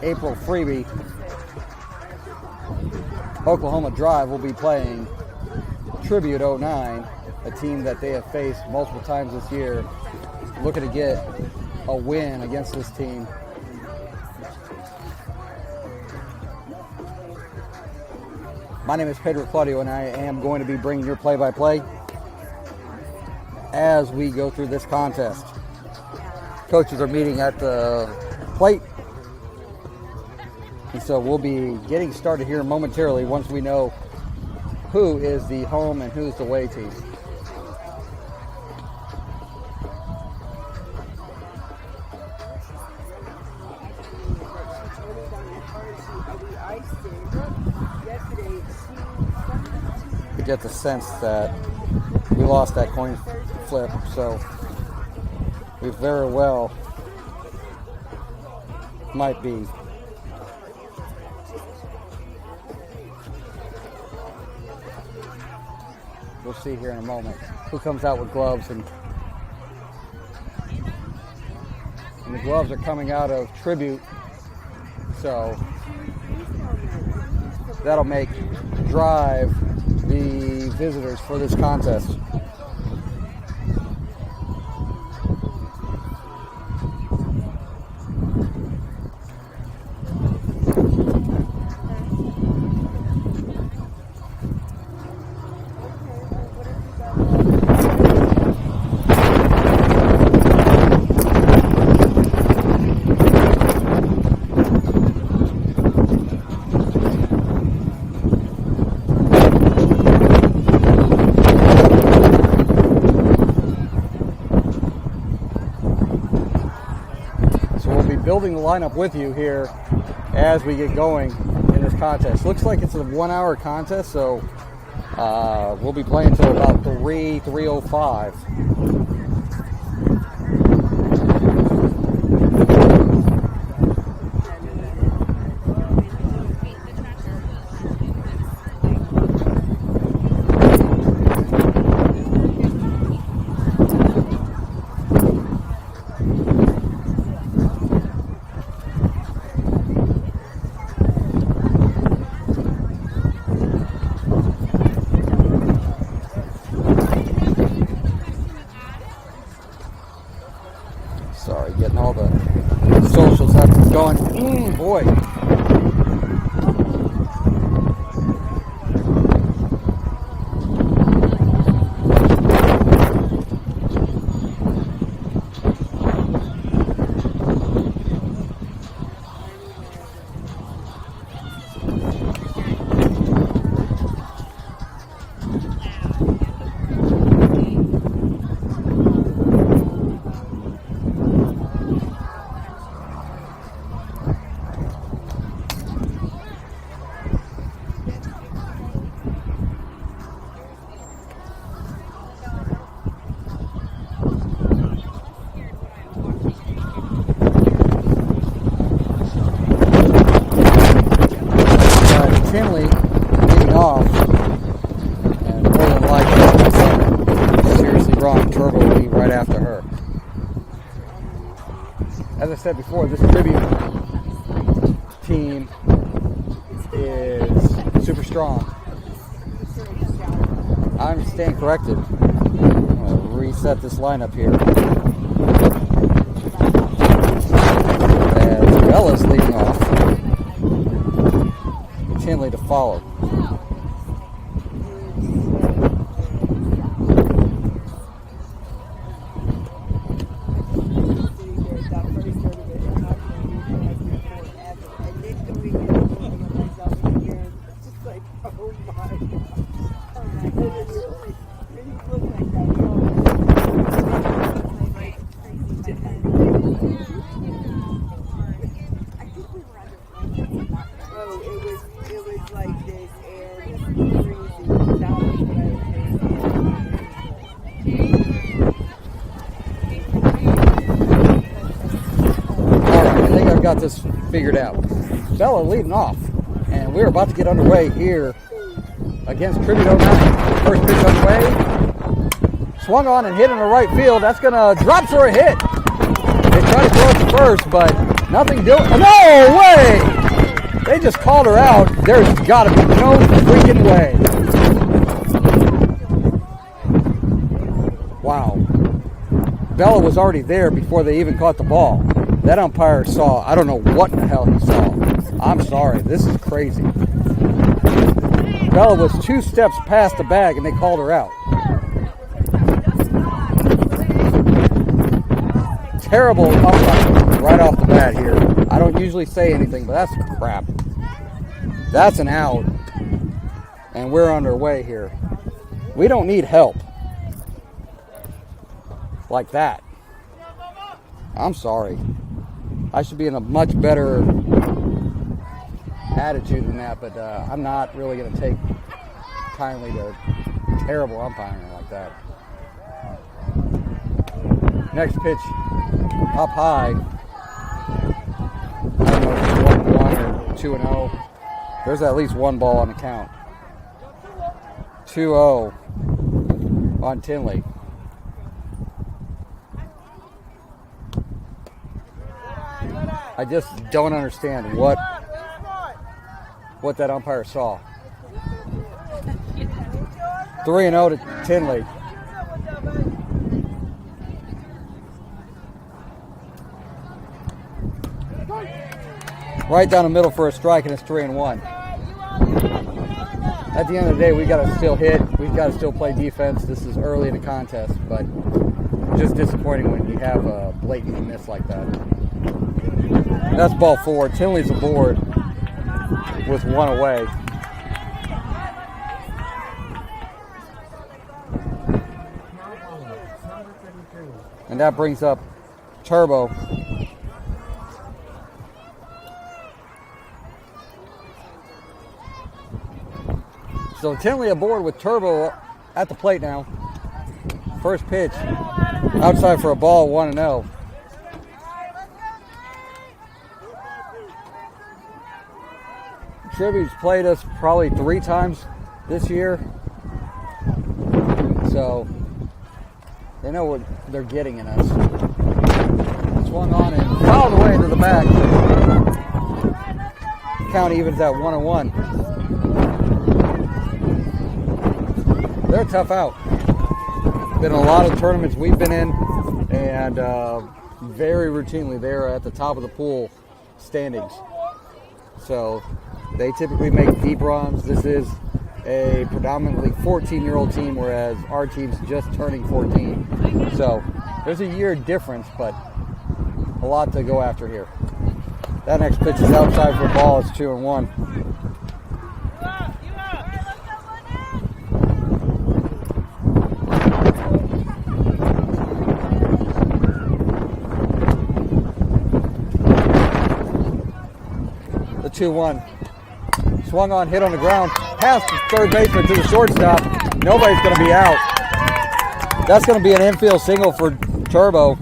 April freebie, Oklahoma Drive will be playing Tribute 09, a team that they have faced multiple times this year, looking to get a win against this team. My name is Pedro Claudio, and I am going to be bringing your play-by-play as we go through this contest. Coaches are meeting at the plate, and so we'll be getting started here momentarily once we know who is the home and who's the away team. I get the sense that we lost that coin flip, so we very well might be. We'll see here in a moment who comes out with gloves, and the gloves are coming out of Tribute, so that'll make Drive the visitors for this contest. Building the lineup with you here as we get going in this contest. Looks like it's a 1 hour contest, so we'll be playing until about 3:05. Sorry, getting all the socials up and going. Boy. Tinley getting off, and more than likely something seriously wrong. Turbo will be right after her. As I said before, this Tribute team is super strong. I'm staying corrected. I'm going to reset this lineup here. As Bella's leading off. Tinley to follow. Got this figured out. Bella leading off, and we're about to get underway here against Tribute 09. First pitch underway, swung on and hit in the right field. That's gonna drop for a hit. They try to throw it to first, but Nothing doing. No way! They just called her out. There's got to be no freaking way. Wow. Bella was already there before they even caught the ball. That umpire saw, I don't know what the hell he saw. I'm sorry, this is crazy. Bella was 2 steps past the bag and they called her out. Terrible umpire right off the bat here. I don't usually say anything, but that's crap. That's an out. And we're underway here. We don't need help like that. I'm sorry. I should be in a much better attitude than that, but I'm not really going to take kindly to terrible umpiring like that. Next pitch up high. I don't know if it's 1-1 or 2-0. There's at least one ball on the count. 2-0 on Tinley. I just don't understand what that umpire saw. 3-0 to Tinley. Right down the middle for a strike, and it's 3-1. At the end of the day, we got to still hit. We've got to still play defense. This is early in the contest, but just disappointing when you have a blatant miss like that. That's ball 4. Tinley's aboard with 1 away. And that brings up Turbo. So Tinley aboard with Turbo at the plate now. First pitch, outside for a ball, 1-0. Tribute's played us probably 3 times this year. So they know what they're getting in us. Swung on and fouled away into the back. Count evens at 1-1. They're a tough out. Been in a lot of tournaments we've been in, and very routinely they're at the top of the pool standings. So they typically make deep runs. This is a predominantly 14-year-old team, whereas our team's just turning 14. So there's a year difference, but a lot to go after here. That next pitch is outside for a ball. It's 2-1. The 2-1. Swung on, hit on the ground, past the third baseman to the shortstop. Nobody's going to be out. That's going to be an infield single for Turbo.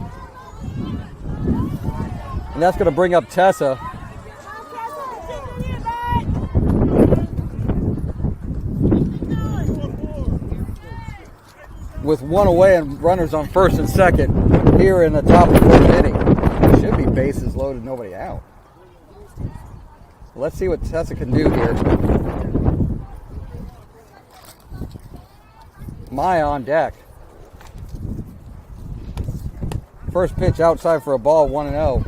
And that's going to bring up Tessa. With 1 away and runners on first and second here in the top of the 4th inning. Should be bases loaded, nobody out. Let's see what Tessa can do here. Maya on deck. First pitch outside for a ball, 1-0.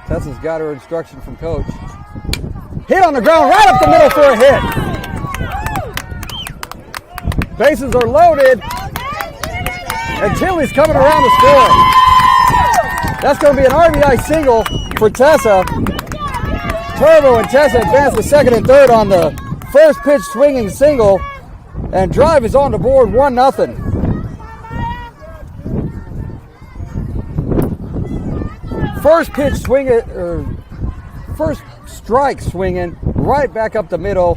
Tessa's got her instruction from coach. Hit on the ground, right up the middle for a hit. Bases are loaded, and Tinley's coming around to score. That's going to be an RBI single for Tessa. Turbo and Tessa advance to second and third on the first pitch swinging single, and drive is on the board, 1-0. First pitch swinging, first strike swinging, right back up the middle.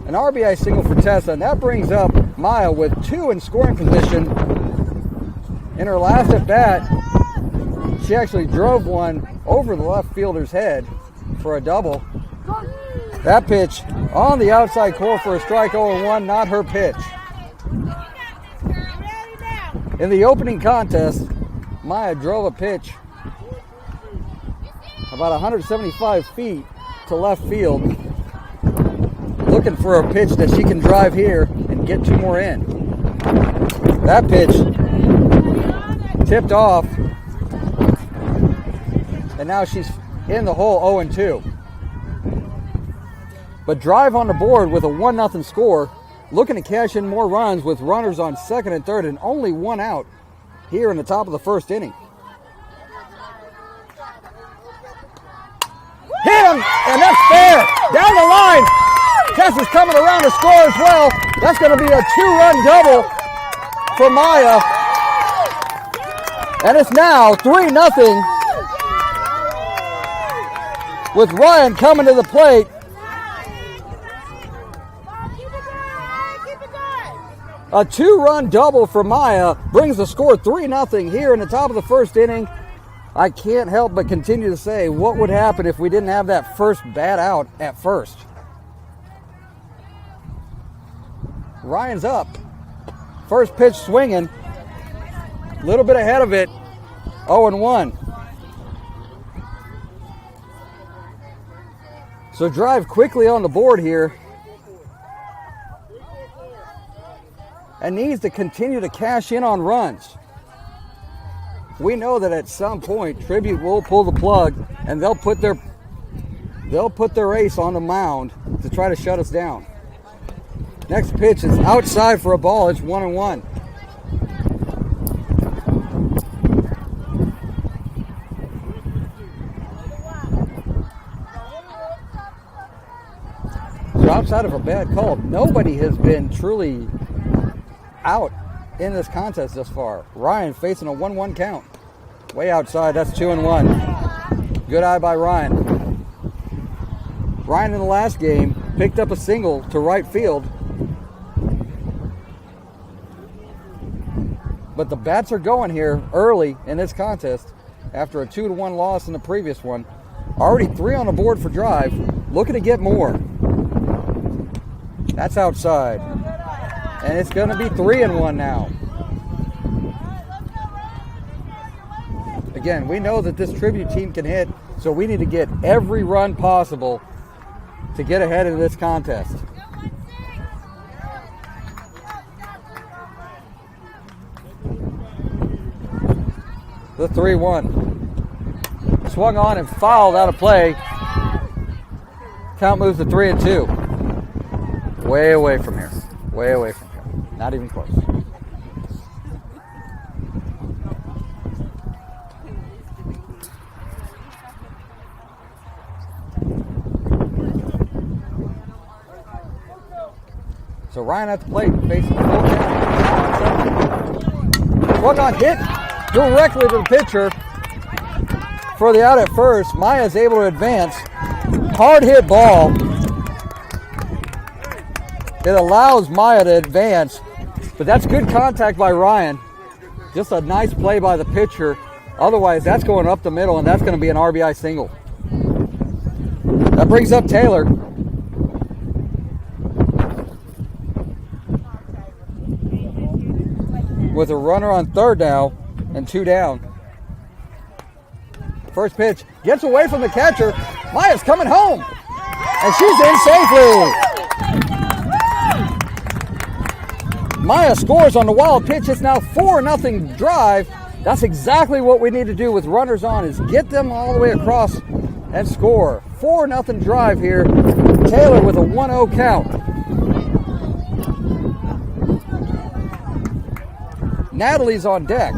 An RBI single for Tessa, and that brings up Maya with 2 in scoring position in her last at bat. she actually drove one over the left fielder's head for a double. That pitch on the outside core for a strike, 0-1, not her pitch. In the opening contest, Maya drove a pitch about 175 feet to left field, looking for a pitch that she can drive here and get 2 more in. That pitch tipped off, and now she's in the hole 0-2. But drive on the board with a 1-0 score, looking to cash in more runs with runners on second and third and only 1 out here in the top of the first inning. Hit him, and that's fair. Down the line. Tess is coming around to score as well. That's going to be a 2-run double for Maya. And it's now 3-0 with Ryan coming to the plate. A 2-run double for Maya brings the score 3-0 here in the top of the first inning. I can't help but continue to say, what would happen if we didn't have that first bat out at first? Ryan's up. First pitch swinging. A little bit ahead of it. 0-1. So drive quickly on the board here. And needs to continue to cash in on runs. We know that at some point Tribute will pull the plug and they'll put their ace on the mound to try to shut us down. Next pitch is outside for a ball. It's 1-1. So outside of a bad call, nobody has been truly out in this contest thus far. Ryan facing a 1-1 count. Way outside, that's 2-1. Good eye by Ryan. Ryan in the last game picked up a single to right field. But the bats are going here early in this contest after a 2-1 loss in the previous one. Already 3 on the board for drive. Looking to get more. That's outside. And it's going to be 3-1 now. Again, we know that this Tribute team can hit, so we need to get every run possible to get ahead of this contest. The 3-1. Swung on and fouled out of play. Count moves to 3-2. Way away from here. Way away from here. Not even close. So Ryan at the plate facing the full count. Swung on, hit directly to the pitcher for the out at first. Maya's able to advance. Hard hit ball. It allows Maya to advance, but that's good contact by Ryan. Just a nice play by the pitcher. Otherwise, that's going up the middle, and that's going to be an RBI single. That brings up Taylor. With a runner on third now and 2 down. First pitch gets away from the catcher. Maya's coming home, and she's in safely. Maya scores on the wild pitch. It's now 4-0 drive. That's exactly what we need to do with runners on, is get them all the way across and score. 4-0 drive here. Taylor with a 1-0 count. Natalie's on deck.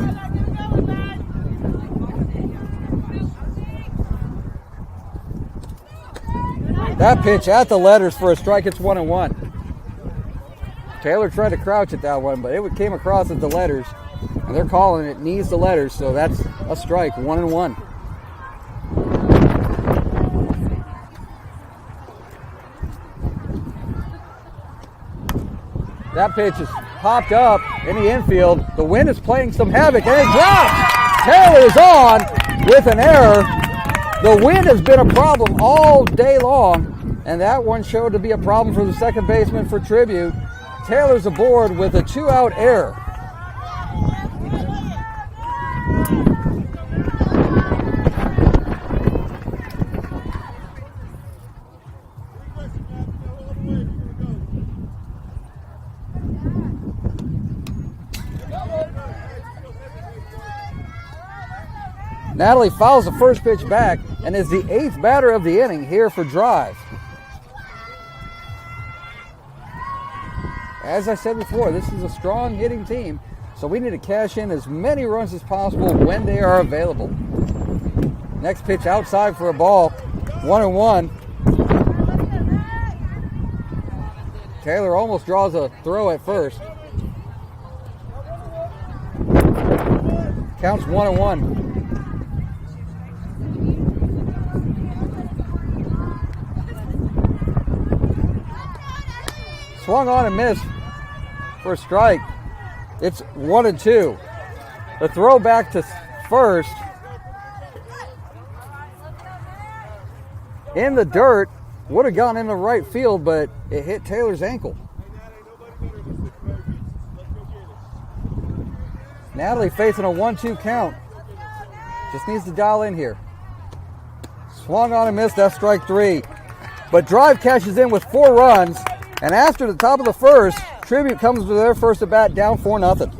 That pitch at the letters for a strike. It's 1-1. Taylor tried to crouch at that one, but it came across at the letters, and they're calling it knees the letters, so that's a strike. 1-1. That pitch is popped up in the infield. The wind is playing some havoc, and it drops. Taylor is on. with an error. The wind has been a problem all day long, and that one showed to be a problem for the second baseman for Tribute. Taylor's aboard with a 2-out error. Natalie fouls the first pitch back and is the 8th batter of the inning here for Drive. As I said before, this is a strong hitting team, so we need to cash in as many runs as possible when they are available. Next pitch outside for a ball, 1-1. Taylor almost draws a throw at first. Counts 1-1. Swung on and missed for a strike. It's 1-2. The throw back to first. In the dirt. Would have gone into right field, but it hit Taylor's ankle. Natalie facing a 1-2 count. Just needs to dial in here. Swung on and missed. That's strike 3. But Drive cashes in with 4 runs. And after the top of the first, Tribute comes to their first at bat down 4-0.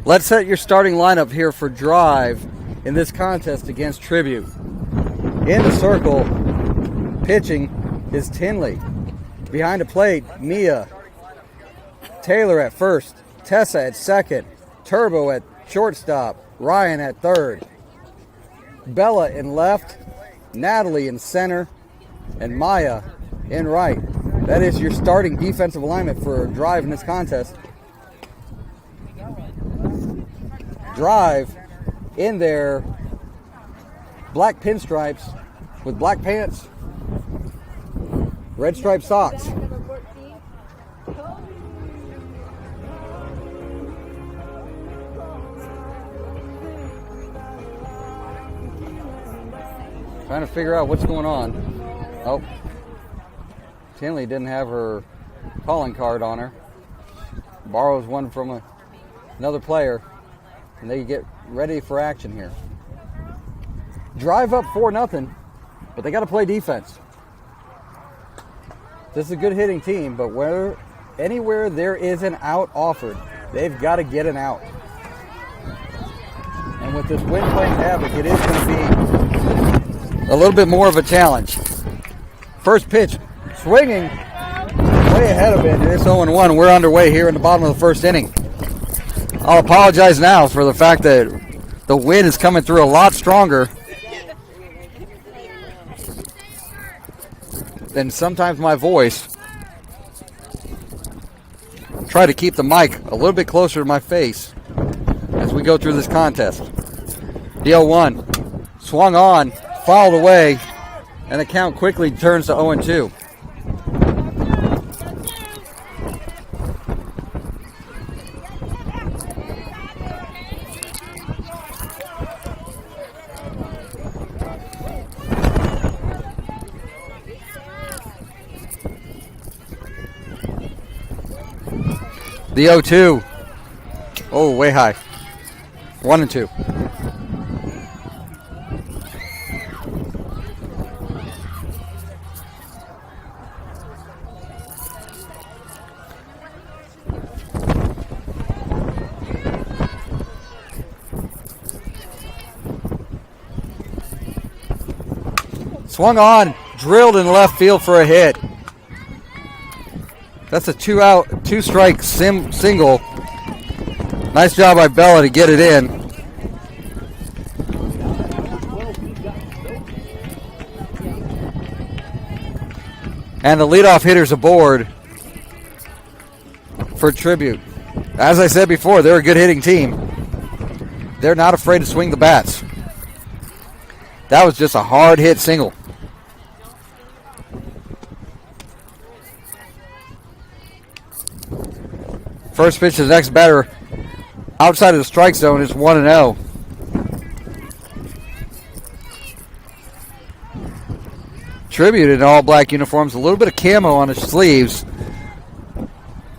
Let's set your starting lineup here for Drive in this contest against Tribute. In the circle, pitching is Tinley. Behind the plate, Mia. Taylor at first, Tessa at second, Turbo at shortstop, Ryan at third. Bella in left, Natalie in center, and Maya in right. That is your starting defensive alignment for Drive in this contest. Drive in their black pinstripes with black pants, red striped socks. Trying to figure out what's going on. Oh, Tinley didn't have her calling card on her. Borrows one from another player, and they get ready for action here. Drive up 4-0, but they got to play defense. This is a good hitting team, but anywhere there is an out offered, they've got to get an out. And with this wind playing havoc, it is going to be a little bit more of a challenge. First pitch, swinging, way ahead of it. It's 0-1. We're underway here in the bottom of the first inning. I'll apologize now for the fact that the wind is coming through a lot stronger than sometimes my voice. Try to keep the mic a little bit closer to my face as we go through this contest. The 0-1, swung on, fouled away, and the count quickly turns to 0-2. The 0-2. Oh, way high. 1-2. Swung on, drilled in left field for a hit. That's a 2-out, 2-strike single. Nice job by Bella to get it in. And the leadoff hitter's aboard for Tribute. As I said before, they're a good hitting team. They're not afraid to swing the bats. That was just a hard hit single. First pitch to the next batter outside of the strike zone is 1-0. Tribute in all black uniforms, a little bit of camo on his sleeves,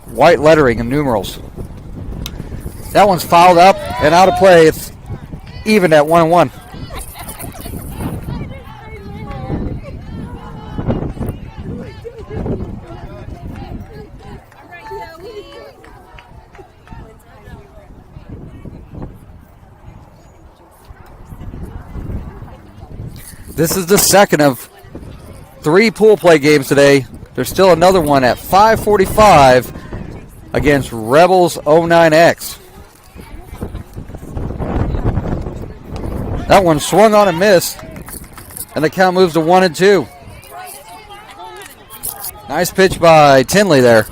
white lettering and numerals. That one's fouled up and out of play. It's even at 1-1. This is the second of 3 pool play games today. There's still another one at 5:45 against Rebels 09X. That one swung on and missed, and the count moves to 1-2. Nice pitch by Tinley there.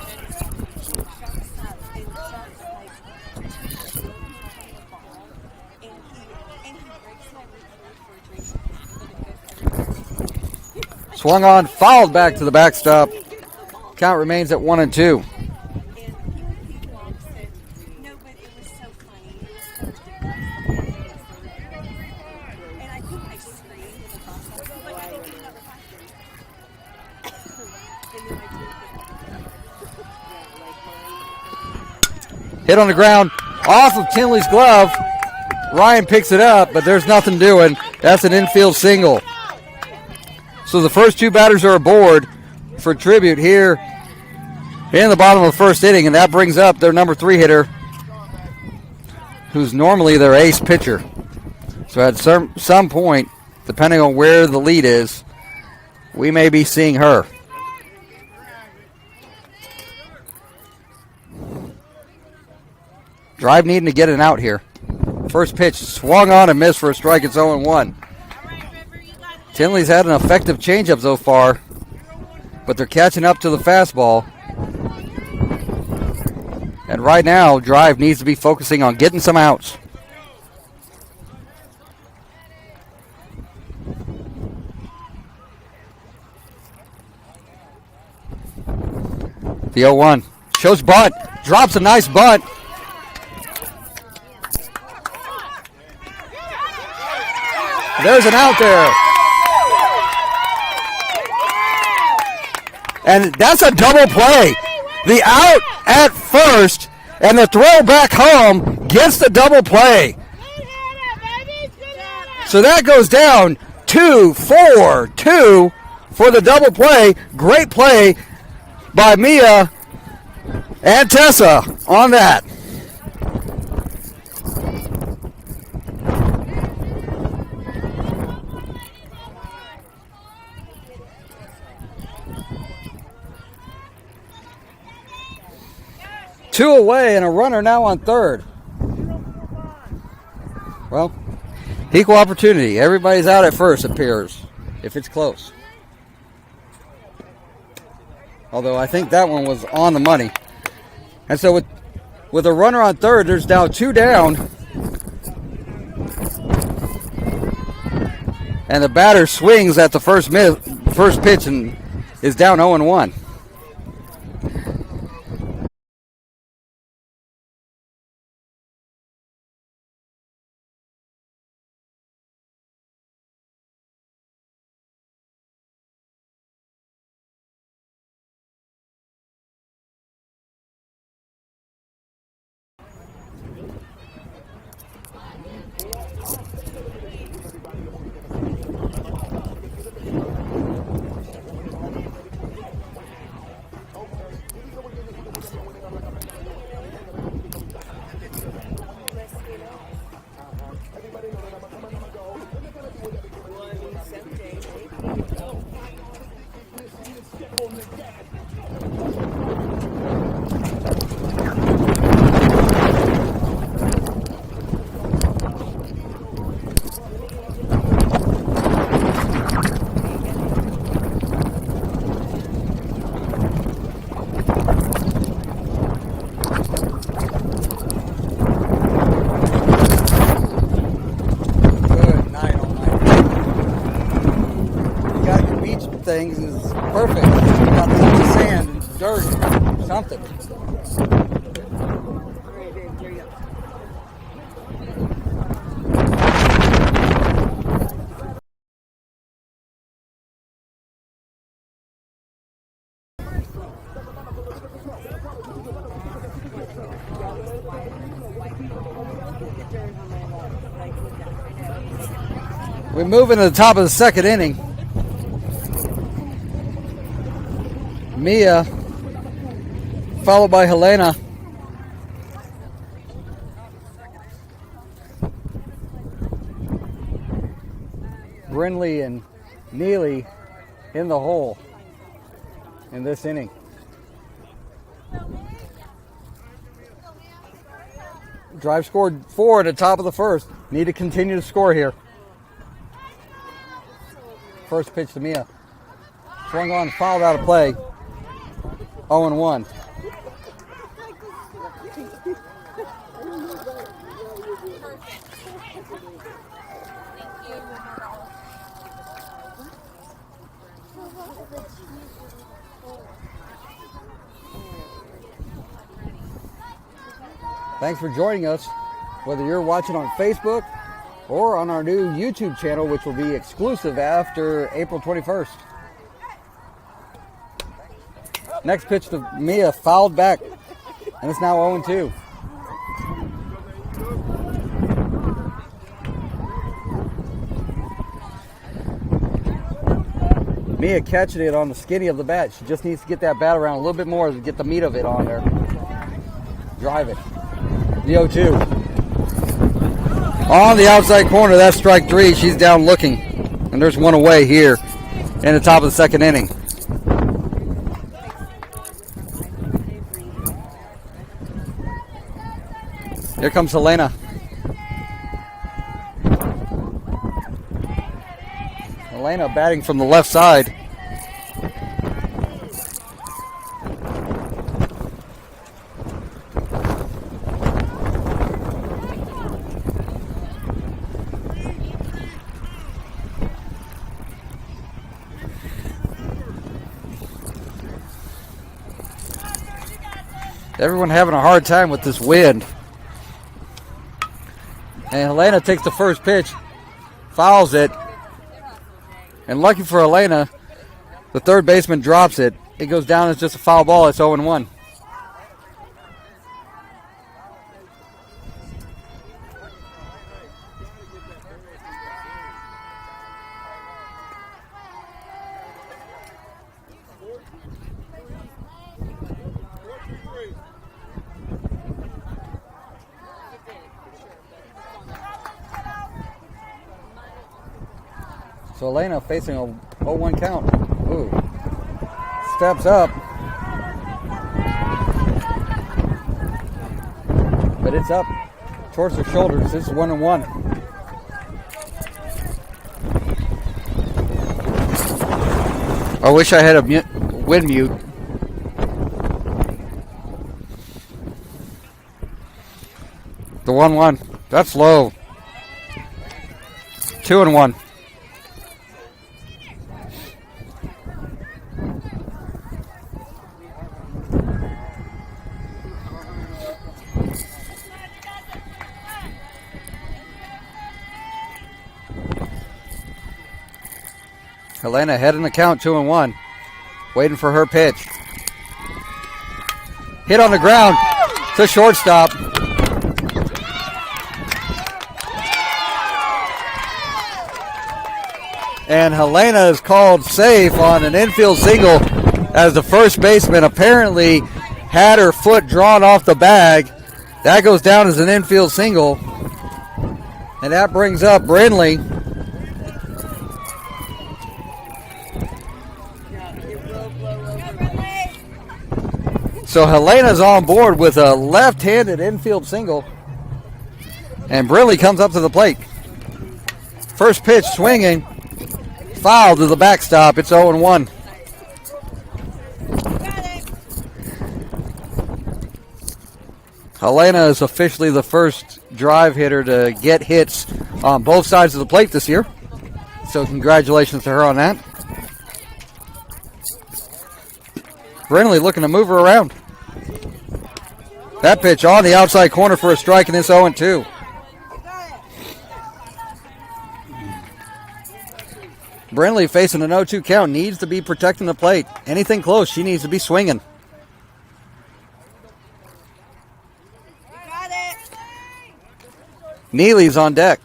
Swung on, fouled back to the backstop. Count remains at 1-2. Hit on the ground, off of Tinley's glove. Ryan picks it up, but there's nothing doing. That's an infield single. So the first 2 batters are aboard for Tribute here in the bottom of the first inning, and that brings up their number 3 hitter, who's normally their ace pitcher. So at some point, depending on where the lead is, we may be seeing her. Drive needing to get an out here. First pitch swung on and missed for a strike. It's 0-1. Tinley's had an effective changeup so far, but they're catching up to the fastball. And right now, Drive needs to be focusing on getting some outs. The 0-1 shows bunt, drops a nice bunt. There's an out there. And that's a double play. The out at first and the throw back home gets the double play. So that goes down 2-4-2 for the double play. Great play by Mia and Tessa on that. Two away and a runner now on third. Well, equal opportunity. Everybody's out at first, appears, if it's close. Although I think that one was on the money. And so with a runner on third, there's now 2 down. And the batter swings at the first pitch and is down 0-1. beach things is perfect. Got the sand and dirt, something. We move into the top of the second inning. Mia, followed by Helena. Brinley and Neely in the hole in this inning. Drive scored 4 at the top of the first. Need to continue to score here. First pitch to Mia. Swung on, fouled out of play. 0-1. Thanks for joining us, whether you're watching on Facebook or on our new YouTube channel, which will be exclusive after April 21st. Next pitch to Mia, fouled back, and it's now 0-2. Mia catching it on the skinny of the bat. She just needs to get that bat around a little bit more to get the meat of it on there. Drive it. The 0-2. On the outside corner, that's strike 3. She's down looking. And there's one away here in the top of the second inning. Here comes Helena. Helena batting from the left side. Everyone having a hard time with this wind. And Helena takes the first pitch, fouls it. And lucky for Helena, the third baseman drops it. It goes down as just a foul ball. It's 0-1. So Helena facing a 0-1 count. Ooh. Steps up. But it's up towards her shoulders. This is 1-1. I wish I had a wind mute. The 1-1. That's low. 2-1. Helena head in the count, 2-1. Waiting for her pitch. Hit on the ground to shortstop. And Helena is called safe on an infield single as the first baseman apparently had her foot drawn off the bag. That goes down as an infield single. And that brings up Brinley. So Helena's on board with a left-handed infield single. And Brinley comes up to the plate. First pitch swinging. Foul to the backstop. It's 0-1. Helena is officially the first drive hitter to get hits on both sides of the plate this year. So congratulations to her on that. Brindley looking to move her around. That pitch on the outside corner for a strike, and it's 0-2. Brindley facing an 0-2 count, needs to be protecting the plate. Anything close, she needs to be swinging. Neely's on deck.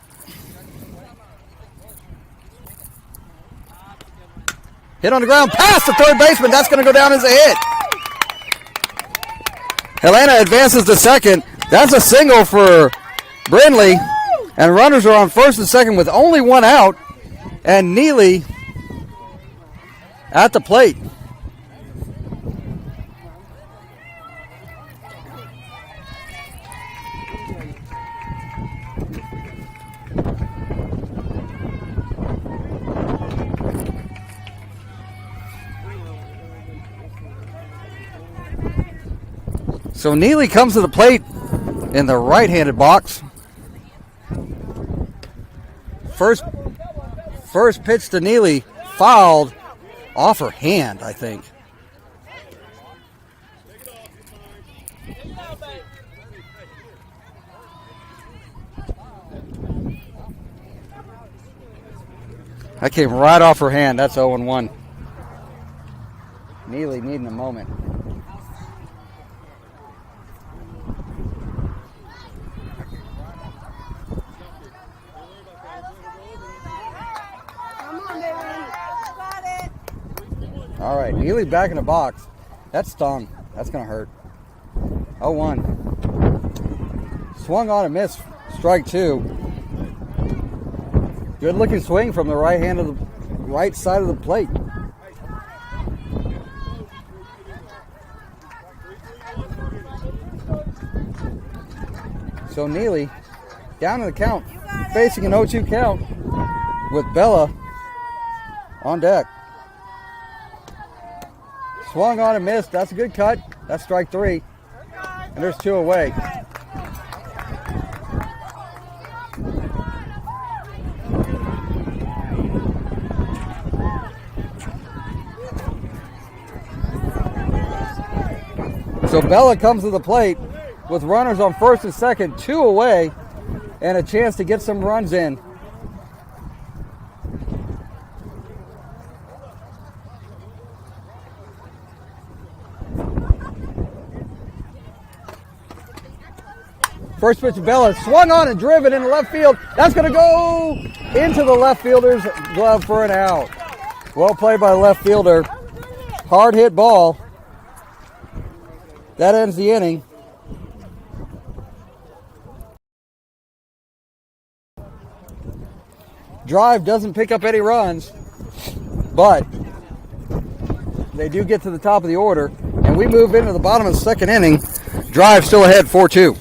Hit on the ground, past the third baseman. That's going to go down as a hit. Helena advances to second. That's a single for Brindley. And runners are on first and second with only one out. And Neely at the plate. So Neely comes to the plate in the right-handed box. First pitch to Neely, fouled off her hand, I think. That came right off her hand. That's 0-1. Neely needing a moment. All right, Neely back in the box. That stung. That's going to hurt. 0-1. Swung on and missed. Strike two. Good looking swing from the right side of the plate. So Neely down in the count, facing an 0-2 count with Bella on deck. Swung on and missed. That's a good cut. That's strike three. And there's two away. So Bella comes to the plate with runners on first and second, two away, and a chance to get some runs in. First pitch to Bella, swung on and driven into left field. That's going to go into the left fielder's glove for an out. Well played by the left fielder. Hard hit ball. That ends the inning. Drive doesn't pick up any runs, but they do get to the top of the order, and we move into the bottom of the second inning. Drive still ahead 4-2.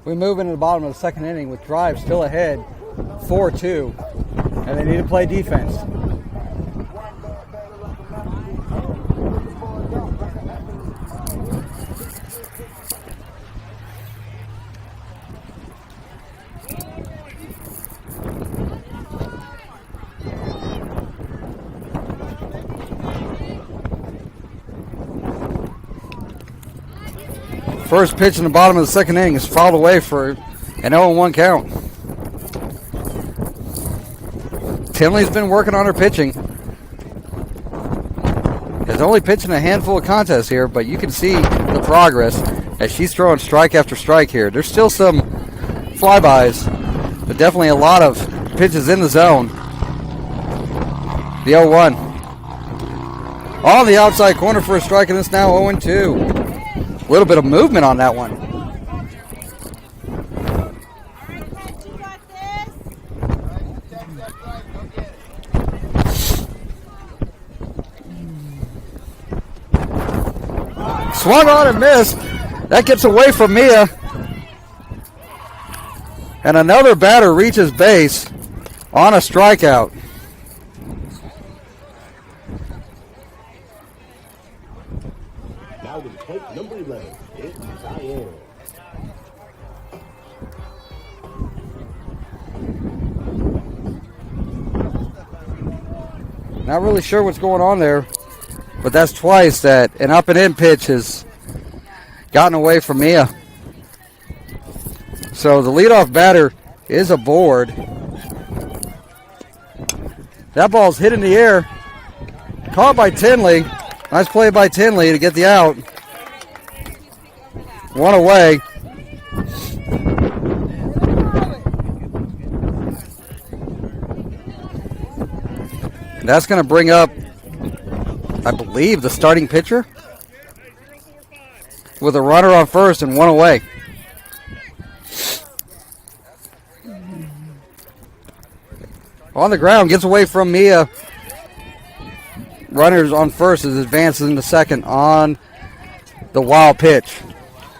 We move into the bottom of the second inning with Drive still ahead, 4-2, and they need to play defense. First pitch in the bottom of the second inning is fouled away for an 0-1 count. Tinley's been working on her pitching. Is only pitching a handful of contests here, but you can see the progress as she's throwing strike after strike here. There's still some flybys, but definitely a lot of pitches in the zone. The 0-1. On the outside corner for a strike, and it's now 0-2. A little bit of movement on that one. Swung on and missed. That gets away from Mia. And another batter reaches base on a strikeout. Now with plate number 11, it's Diane. Not really sure what's going on there, but that's twice that an up and in pitch has gotten away from Mia. So the leadoff batter is aboard. That ball's hit in the air. Caught by Tinley. Nice play by Tinley to get the out. One away. That's going to bring up, I believe, the starting pitcher with a runner on first and one away. On the ground, gets away from Mia. Runners on first as advances into second on the wild pitch.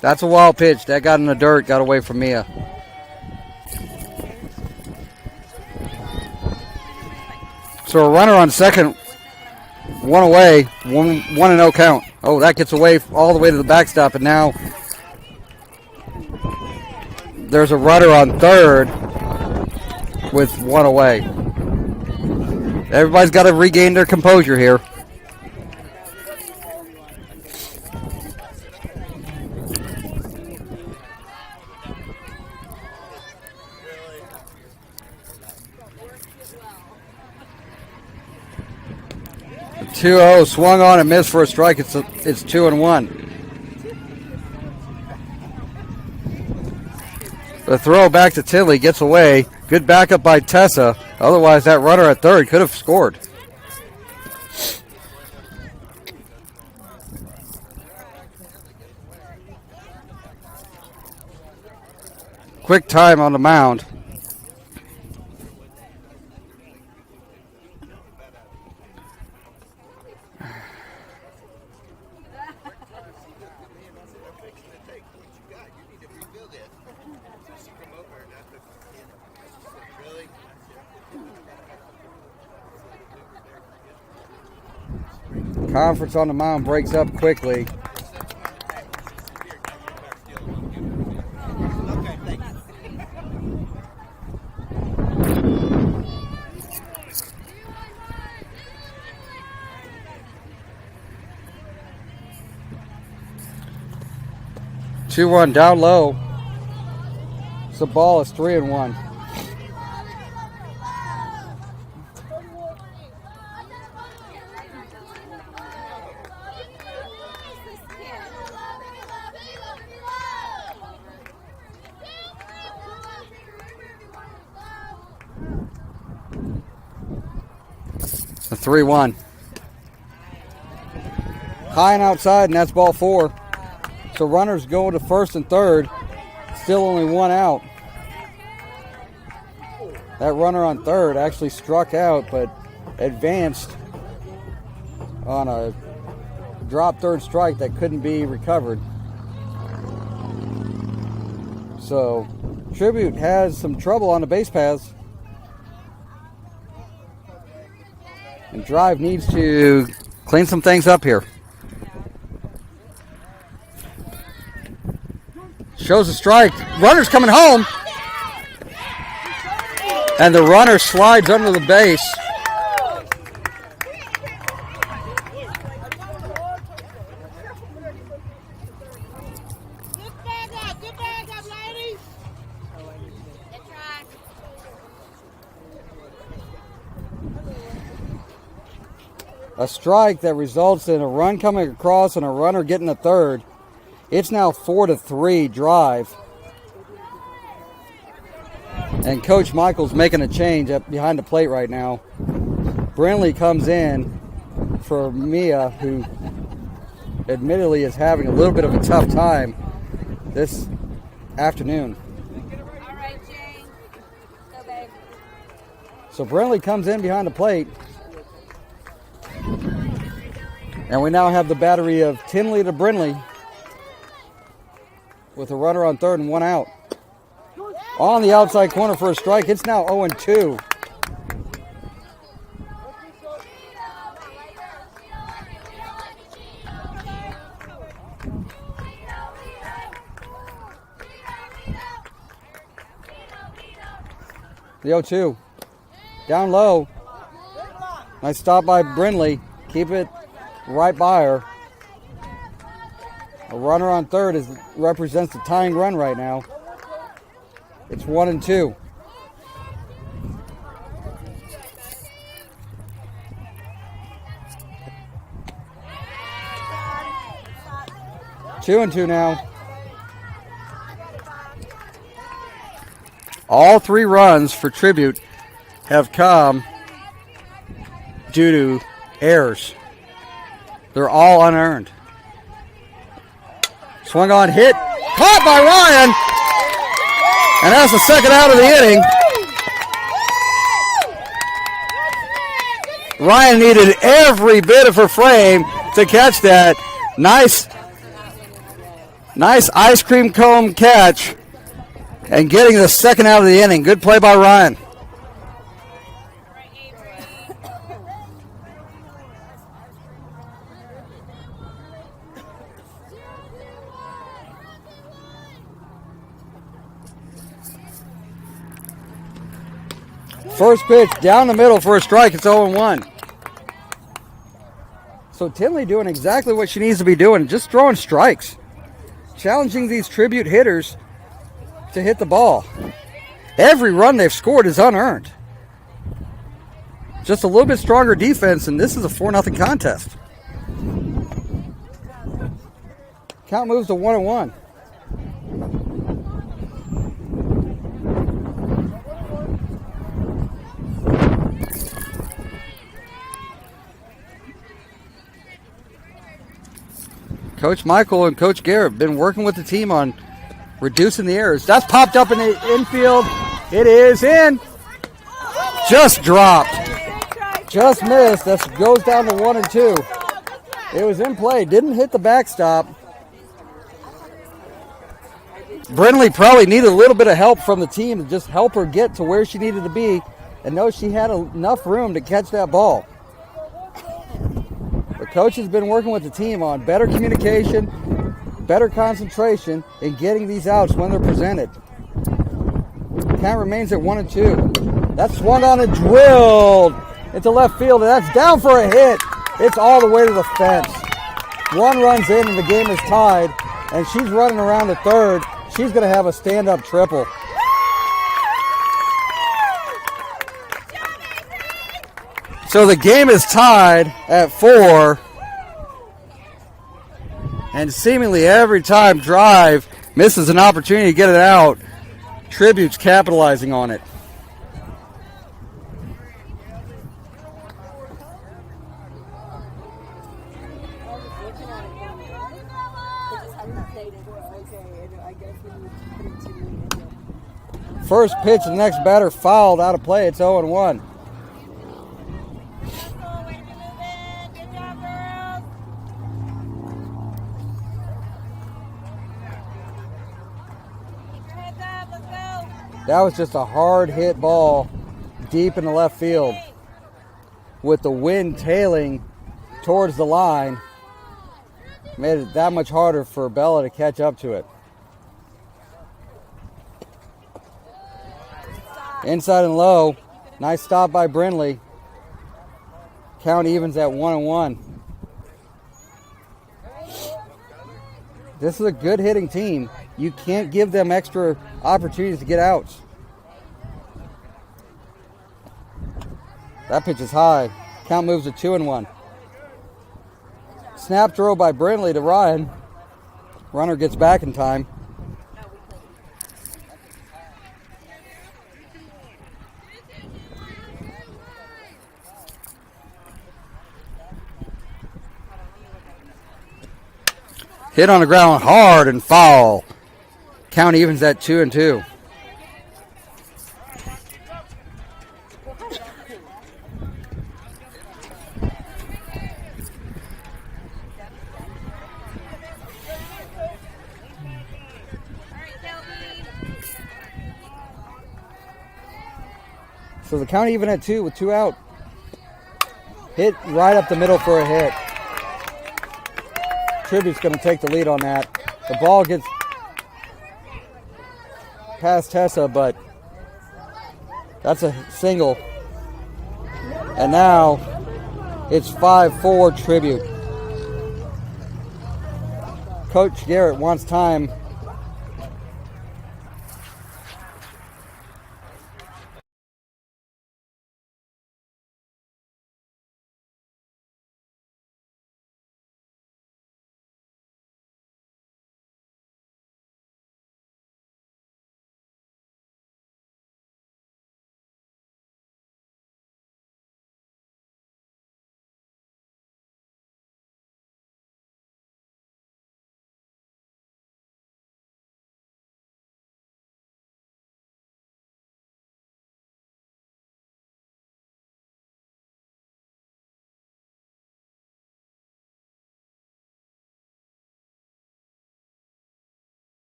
That's a wild pitch. That got in the dirt, got away from Mia. So a runner on second, one away, 1-0 count. Oh, that gets away all the way to the backstop, and now there's a runner on third with one away. Everybody's got to regain their composure here. The 2-0 swung on and missed for a strike. It's 2-1. The throw back to Tinley gets away. Good backup by Tessa. Otherwise, that runner at third could have scored. Quick time on the mound. Conference on the mound breaks up quickly. Two one down low. So ball is 3-1. The 3-1. High and outside, and that's ball 4. So runners go to first and third. Still only one out. That runner on third actually struck out, but advanced on a drop third strike that couldn't be recovered. So Tribute has some trouble on the base paths. And Drive needs to clean some things up here. Shows a strike. Runner's coming home. And the runner slides under the base. A strike that results in a run coming across and a runner getting a third. It's now 4-3 Drive. And Coach Michael's making a change up behind the plate right now. Brinley comes in for Mia, who admittedly is having a little bit of a tough time this afternoon. All right, Jane. Go, babe. So Brinley comes in behind the plate. And we now have the battery of Tinley to Brinley with a runner on third and one out. On the outside corner for a strike. It's now 0-2. The 0-2. Down low. Nice stop by Brinley. Keep it right by her. A runner on third represents the tying run right now. It's 1-2. Two and two now. All three runs for Tribute have come due to errors. They're all unearned. Swung on, hit, caught by Ryan. And that's the second out of the inning. Ryan needed every bit of her frame to catch that. Nice ice cream cone catch and getting the second out of the inning. Good play by Ryan. First pitch down the middle for a strike. It's 0-1. So Tinley doing exactly what she needs to be doing, just throwing strikes. Challenging these Tribute hitters to hit the ball. Every run they've scored is unearned. Just a little bit stronger defense, and this is a 4-0 contest. Count moves to 1-1. Coach Michael and Coach Garrett have been working with the team on reducing the errors. That's popped up in the infield. It is in. Just dropped. Just missed. That goes down to 1-2. It was in play. Didn't hit the backstop. Brinley probably needed a little bit of help from the team to just help her get to where she needed to be and know she had enough room to catch that ball. The coach has been working with the team on better communication, better concentration, in getting these outs when they're presented. Count remains at 1-2. That's swung on and drilled into left field, and that's down for a hit. It's all the way to the fence. One runs in, and the game is tied, and she's running around the third. She's going to have a stand-up triple. So the game is tied at 4. And seemingly every time Drive misses an opportunity to get it out, Tribute's capitalizing on it. First pitch, the next batter fouled out of play. It's 0-1. That was just a hard hit ball deep in the left field. With the wind tailing towards the line, made it that much harder for Bella to catch up to it. Inside and low. Nice stop by Brindley. Count evens at 1-1. This is a good hitting team. You can't give them extra opportunities to get outs. That pitch is high. Count moves to 2-1. Snap throw by Brindley to Ryan. Runner gets back in time. Hit on the ground hard and foul. Count evens at 2-2. So the count even at 2 with 2 out. Hit right up the middle for a hit. Tribute's going to take the lead on that. The ball gets past Tessa, but that's a single. And now it's 5-4 Tribute. Coach Garrett wants time.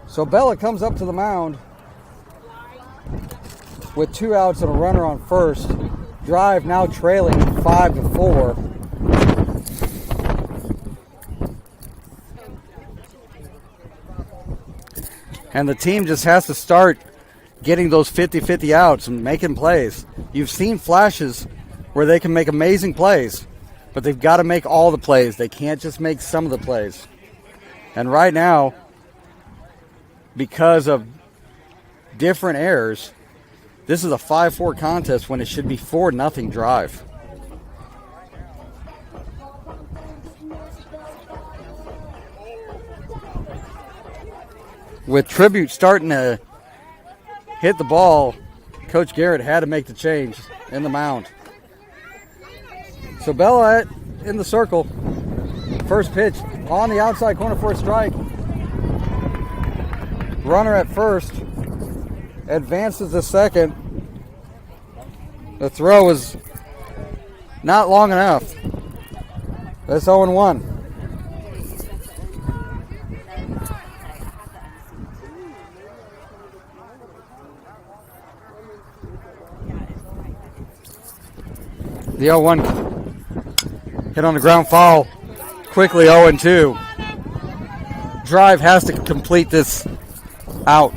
So Bella comes up to the mound with 2 outs and a runner on first. Drive now trailing 5-4. And the team just has to start getting those 50-50 outs and making plays. You've seen flashes where they can make amazing plays, but they've got to make all the plays. They can't just make some of the plays. And right now, because of different errors, this is a 5-4 contest when it should be 4-0 drive. With Tribute starting to hit the ball, Coach Garrett had to make the change in the mound. So Bella in the circle. First pitch on the outside corner for a strike. Runner at first, advances to second. The throw is not long enough. That's 0-1. The 0-1 hit on the ground foul. Quickly 0-2. Drive has to complete this out.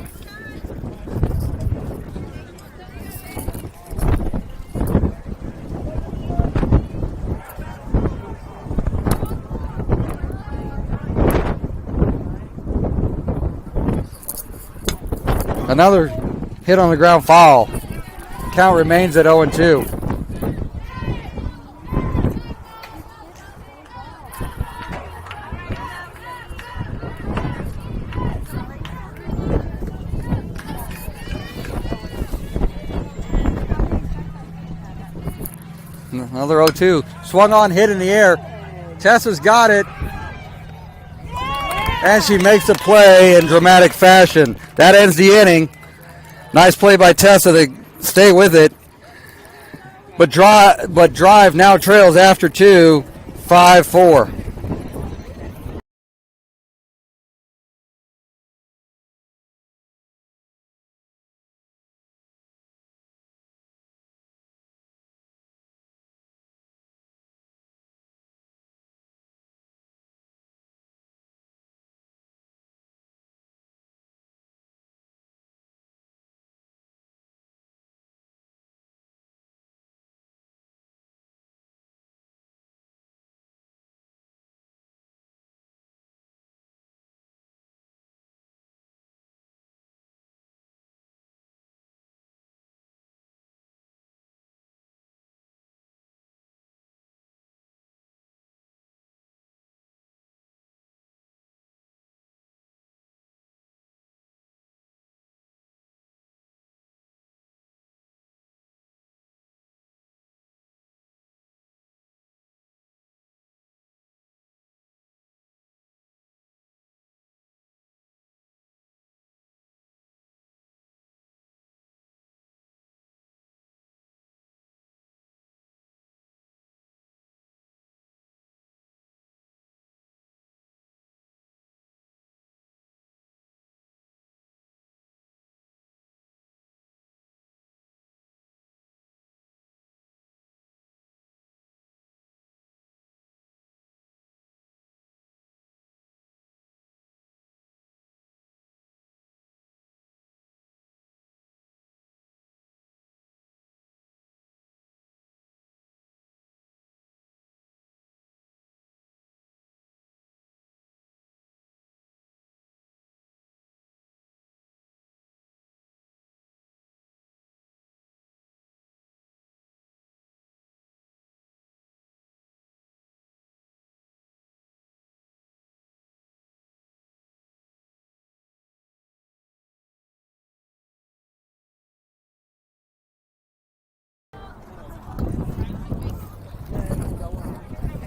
Another hit on the ground foul. Count remains at 0-2. Another 0-2. Swung on, hit in the air. Tessa's got it. And she makes a play in dramatic fashion. That ends the inning. Nice play by Tessa to stay with it. But Drive now trails after 2, 5-4.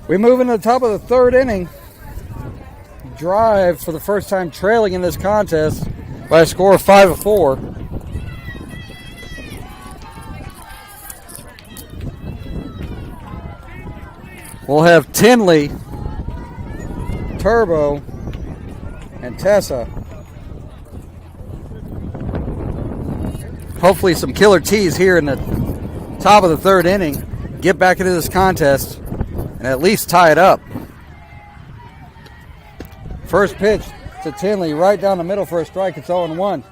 We move into the top of the third inning. Drive for the first time trailing in this contest by a score of 5-4. We'll have Tinley, Turbo, and Tessa. Hopefully some killer tees here in the top of the third inning. Get back into this contest and at least tie it up. First pitch to Tinley, right down the middle for a strike. It's 0-1.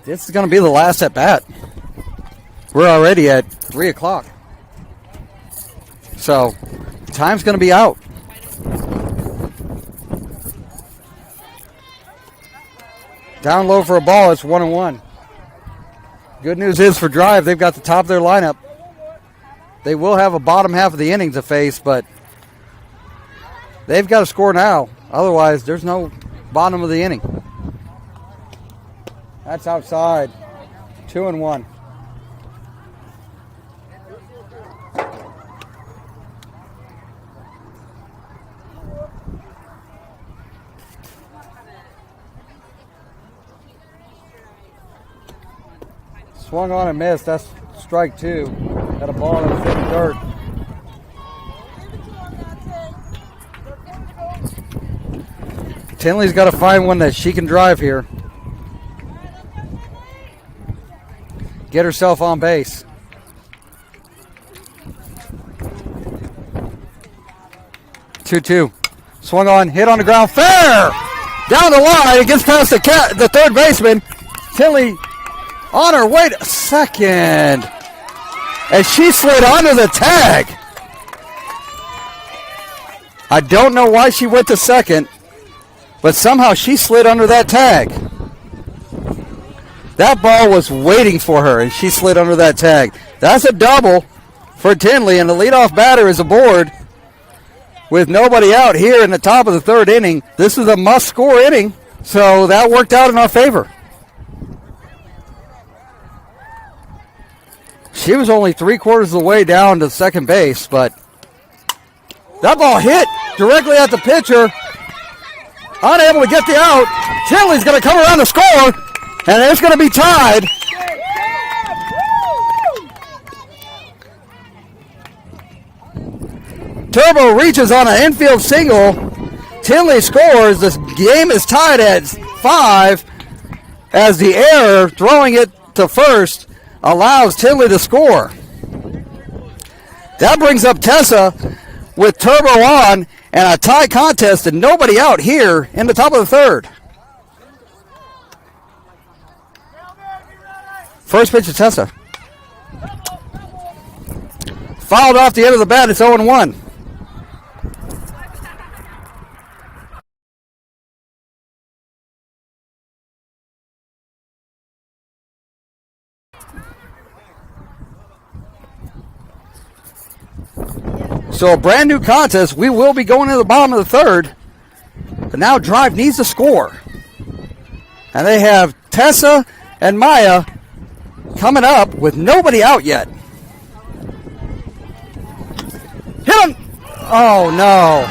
This is going to be the last at bat. We're already at 3 o'clock. So, time's going to be out. Down low for a ball, it's 1-1. Good news is for Drive, they've got the top of their lineup. They will have a bottom half of the inning to face, but they've got to score now. Otherwise, there's no bottom of the inning. That's outside. 2-1. Swung on and missed. That's strike 2. Got a ball that was in the dirt. Tinley's got to find one that she can drive here. Get herself on base. 2-2. Swung on, hit on the ground, fair! Down the line, it gets past the third baseman. Tinley on her way to second. And she slid onto the tag. I don't know why she went to second. but somehow she slid under that tag. That ball was waiting for her, and she slid under that tag. That's a double for Tinley, and the leadoff batter is aboard with nobody out here in the top of the third inning. This is a must-score inning, so that worked out in our favor. She was only 3/4 of the way down to second base, but that ball hit directly at the pitcher. Unable to get the out. Tinley's going to come around the score, and it's going to be tied. Turbo reaches on an infield single. Tinley scores. This game is tied at 5 as the error throwing it to first allows Tinley to score. That brings up Tessa with Turbo on and a tie contest and nobody out here in the top of the third. First pitch to Tessa. Fouled off the end of the bat. It's 0-1. So a brand new contest. We will be going to the bottom of the third. But now Drive needs to score. And they have Tessa and Maya coming up with nobody out yet. Hit him! Oh no.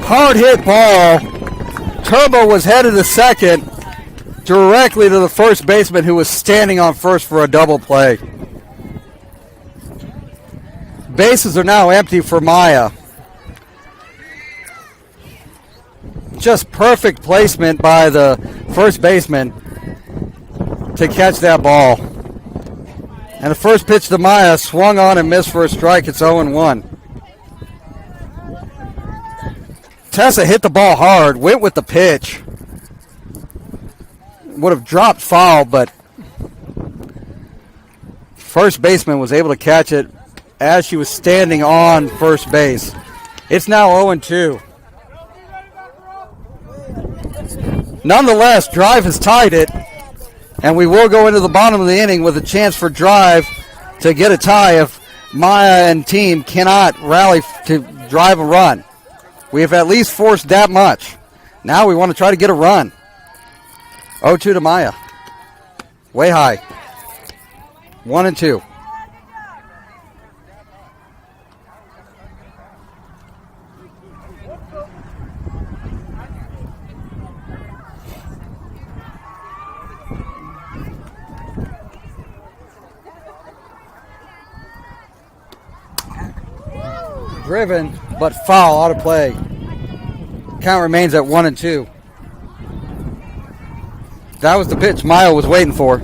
Hard hit ball. Turbo was headed to second directly to the first baseman who was standing on first for a double play. Bases are now empty for Maya. Just perfect placement by the first baseman to catch that ball. And the first pitch to Maya swung on and missed for a strike. It's 0-1. Tessa hit the ball hard, went with the pitch. Would have dropped foul, but first baseman was able to catch it as she was standing on first base. It's now 0-2. Nonetheless, Drive has tied it, and we will go into the bottom of the inning with a chance for Drive to get a tie if Maya and team cannot rally to drive a run. We have at least forced that much. Now we want to try to get a run. 0-2 to Maya. Way high. 1-2. Driven, but foul, out of play. Count remains at 1-2. That was the pitch Maya was waiting for.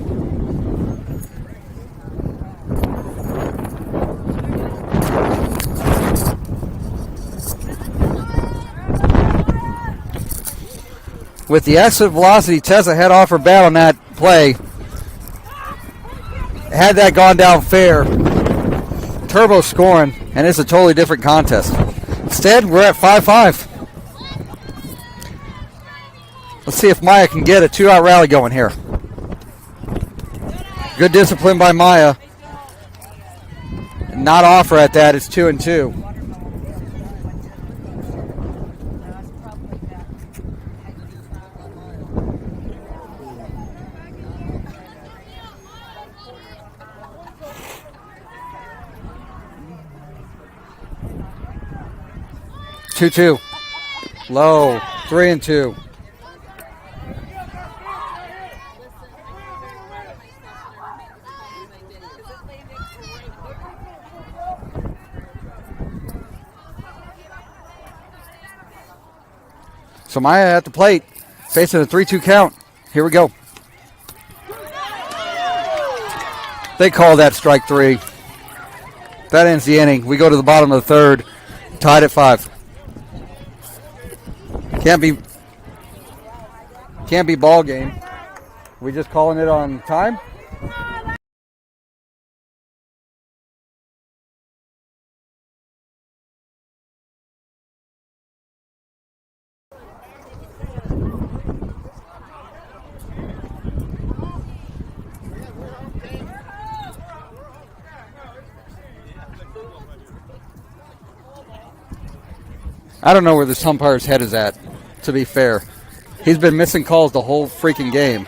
With the exit velocity, Tessa had off her bat on that play. Had that gone down fair, Turbo scoring, and it's a totally different contest. Instead, we're at 5-5. Let's see if Maya can get a 2-out rally going here. Good discipline by Maya. Not offer at that. It's 2-2. Two. Low. 3-2. So Maya at the plate, facing a 3-2 count. Here we go. They call that strike 3. That ends the inning. We go to the bottom of the third, tied at 5. Can't be ball game. We just calling it on time? I don't know where this umpire's head is at, to be fair. He's been missing calls the whole freaking game.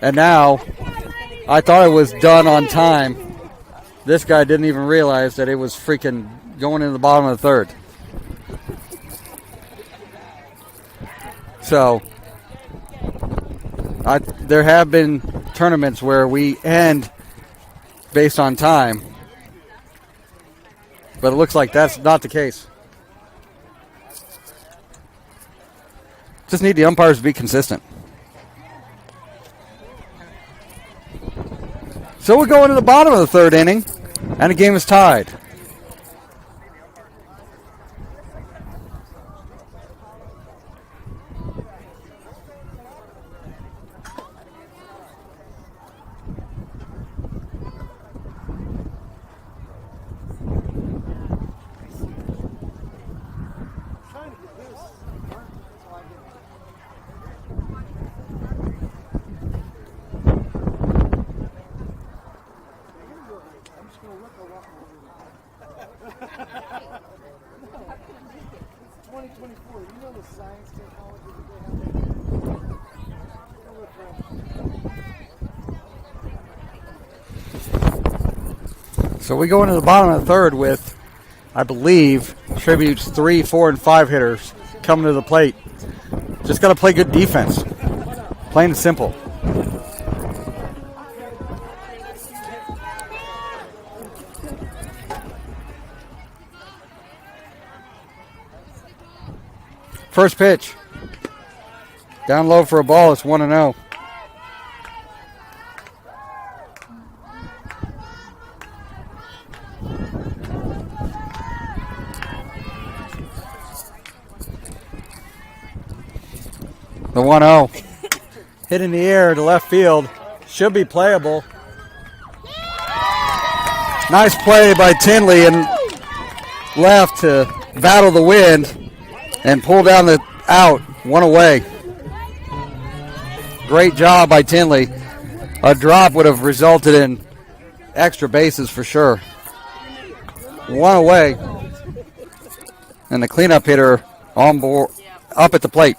And now, I thought it was done on time. This guy didn't even realize that it was freaking going in the bottom of the third. So, there have been tournaments where we end based on time. But it looks like that's not the case. Just need the umpires to be consistent. So we go into the bottom of the third inning, and the game is tied. So we go into the bottom of the third with, I believe, Tribute's 3, 4, and 5 hitters coming to the plate. Just got to play good defense. Plain and simple. First pitch. Down low for a ball. It's 1-0. The 1-0. Hit in the air to left field. Should be playable. Nice play by Tinley and left to battle the wind and pull down the out. One away. Great job by Tinley. A drop would have resulted in extra bases for sure. One away. And the cleanup hitter on board, up at the plate.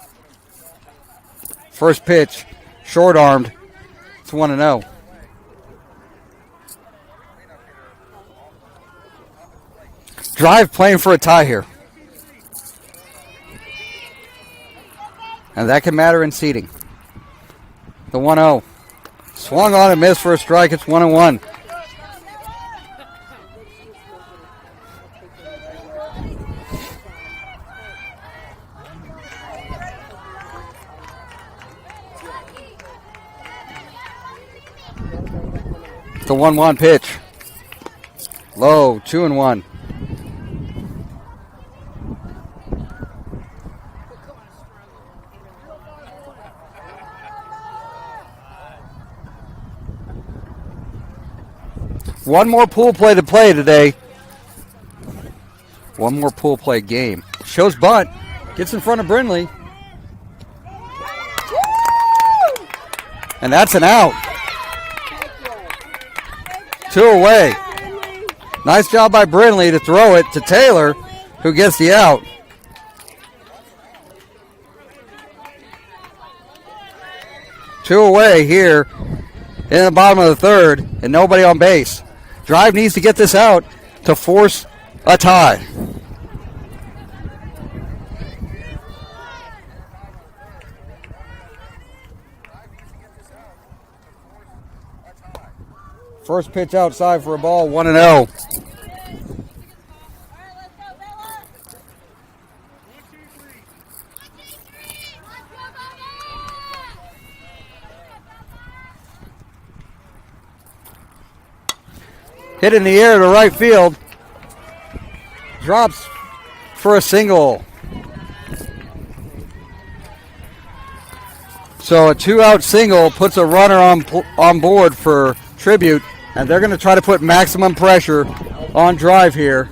First pitch, short-armed. It's 1-0. Drive playing for a tie here. And that can matter in seeding. The 1-0. Swung on and missed for a strike. It's 1-1. The 1-1 pitch. Low, 2-1. One more pool play to play today. One more pool play game. Shows bunt. Gets in front of Brindley. And that's an out. 2 away. Nice job by Brindley to throw it to Taylor, who gets the out. Two away here in the bottom of the third, and nobody on base. Drive needs to get this out to force a tie. First pitch outside for a ball, 1-0. Hit in the air to right field. Drops for a single. So a 2-out single puts a runner on board for Tribute, and they're going to try to put maximum pressure on Drive here.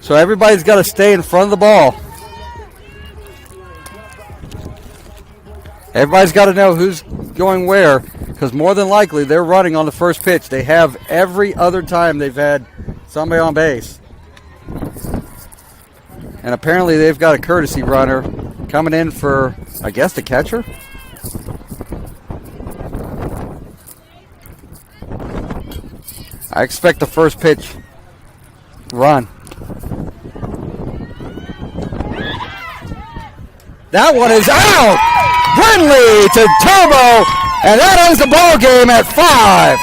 So everybody's got to stay in front of the ball. Everybody's got to know who's going where, because more than likely they're running on the first pitch. They have every other time they've had somebody on base. And apparently they've got a courtesy runner coming in for, I guess, the catcher. I expect the first pitch run. That one is out! Brindley to Turbo, and that ends the ball game at 5.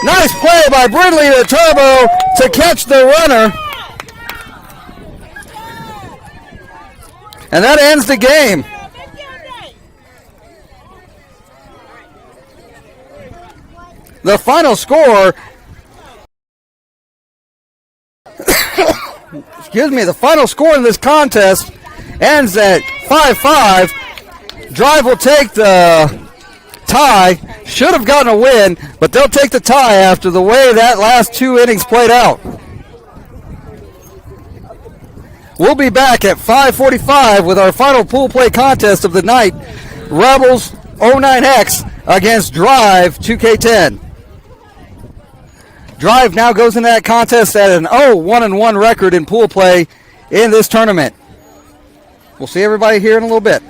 Nice play by Brindley to Turbo to catch the runner. And that ends the game. The final score, the final score in this contest ends at 5-5. Drive will take the tie. Should have gotten a win, but they'll take the tie after the way that last 2 innings played out. We'll be back at 5:45 with our final pool play contest of the night. Rebels 09X against Drive 2K10. Drive now goes into that contest at an 0-1-1 record in pool play in this tournament. We'll see everybody here in a little bit.